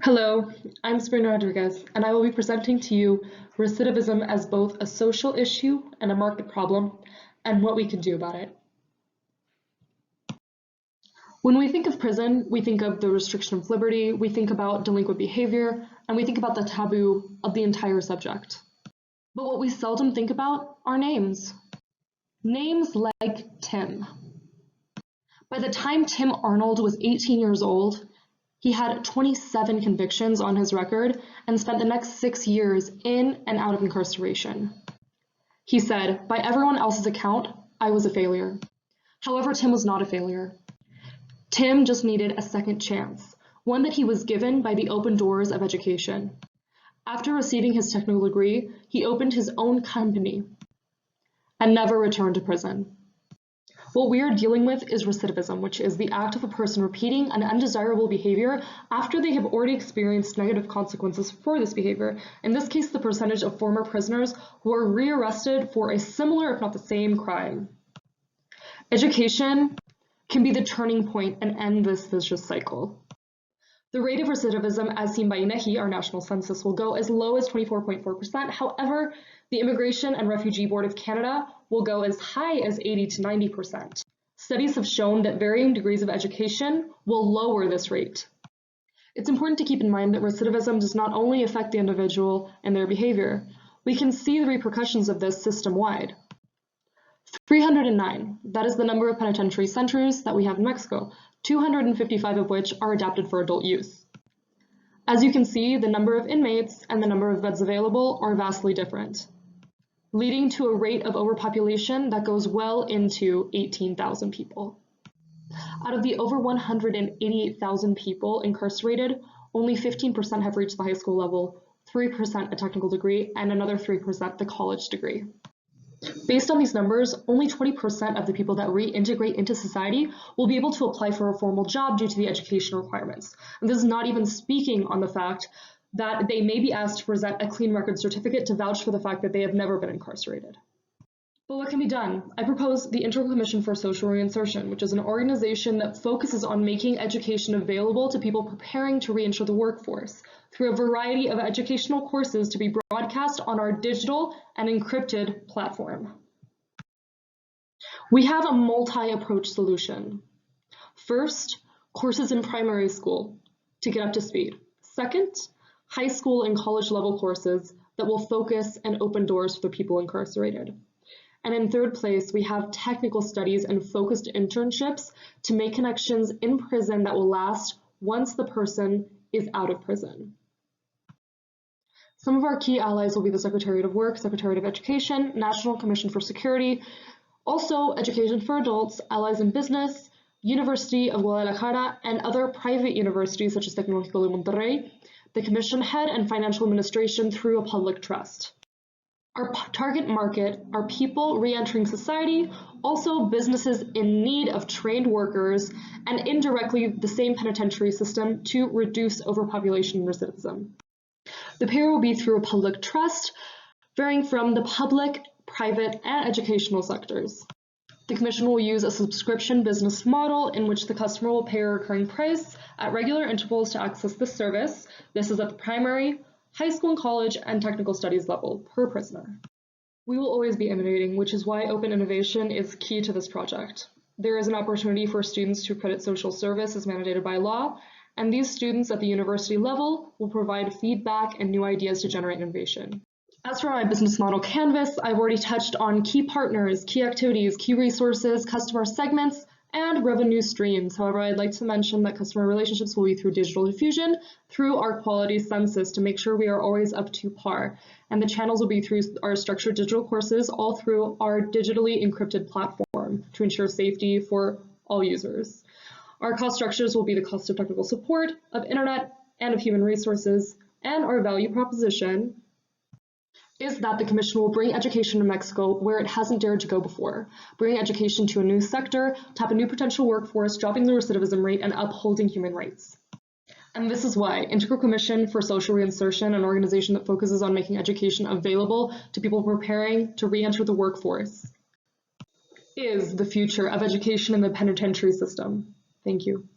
Hello, I'm Sabrina, and I will be presenting to you recidivism as both a social issue and a market problem, and what we can do about it. When we think of prison, we think of the restriction of liberty, we think about delinquent behavior, and we think about the taboo of the entire subject. But what we seldom think about are names. Names like Tim. By the time Tim Arnold was 18 years old, he had 27 convictions on his record and spent the next 6 years in and out of incarceration. He said, by everyone else's account, I was a failure. However, Tim was not a failure. Tim just needed a second chance, one that he was given by the open doors of education. After receiving his technical degree, he opened his own company and never returned to prison. What we are dealing with is recidivism, which is the act of a person repeating an undesirable behavior after they have already experienced negative consequences for this behavior. In this case, the percentage of former prisoners who are rearrested for a similar, if not the same, crime. Education can be the turning point and end this vicious cycle. The rate of recidivism, as seen by INEGI, our national census, will go as low as 24.4%. However, the Immigration and Refugee Board of Canada will go as high as 80 to 90%. Studies have shown that varying degrees of education will lower this rate. It's important to keep in mind that recidivism does not only affect the individual and their behavior. We can see the repercussions of this system-wide. 309, that is the number of penitentiary centers that we have in Mexico, 255 of which are adapted for adult use. As you can see, the number of inmates and the number of beds available are vastly different, leading to a rate of overpopulation that goes well into 18,000 people. Out of the over 188,000 people incarcerated, only 15% have reached the high school level, 3% a technical degree, and another 3% the college degree. Based on these numbers, only 20% of the people that reintegrate into society will be able to apply for a formal job due to the education requirements. And this is not even speaking on the fact that they may be asked to present a clean record certificate to vouch for the fact that they have never been incarcerated. But what can be done? I propose the Integral Commission for Social Reinsertion, which is an organization that focuses on making education available to people preparing to re-enter the workforce through a variety of educational courses to be broadcast on our digital and encrypted platform. We have a multi-approach solution. First, courses in primary school to get up to speed. Second, high school and college level courses that will focus and open doors for people incarcerated. And in third place, we have technical studies and focused internships to make connections in prison that will last once the person is out of prison. Some of our key allies will be the Secretariat of Work, Secretariat of Education, National Commission for Security, also Education for Adults, Allies in Business, University of Guadalajara, and other private universities such as Tecnológico de Monterrey, the Commission Head and Financial Administration through a public trust. Our target market are people re-entering society, also businesses in need of trained workers, and indirectly the same penitentiary system to reduce overpopulation and recidivism. The payer will be through a public trust, varying from the public, private, and educational sectors. The Commission will use a subscription business model in which the customer will pay a recurring price at regular intervals to access the service. This is at the primary, high school and college, and technical studies level per prisoner. We will always be innovating, which is why open innovation is key to this project. There is an opportunity for students to accredit social service as mandated by law, and these students at the university level will provide feedback and new ideas to generate innovation. As for my business model canvas, I've already touched on key partners, key activities, key resources, customer segments, and revenue streams. However, I'd like to mention that customer relationships will be through digital diffusion, through our quality census to make sure we are always up to par. And the channels will be through our structured digital courses, all through our digitally encrypted platform to ensure safety for all users. Our cost structures will be the cost of technical support, of internet, and of human resources, and our value proposition is that the Commission will bring education to Mexico where it hasn't dared to go before, bring education to a new sector, tap a new potential workforce, dropping the recidivism rate, and upholding human rights. And this is why Integral Commission for Social Reinsertion, an organization that focuses on making education available to people preparing to re-enter the workforce, is the future of education in the penitentiary system. Thank you.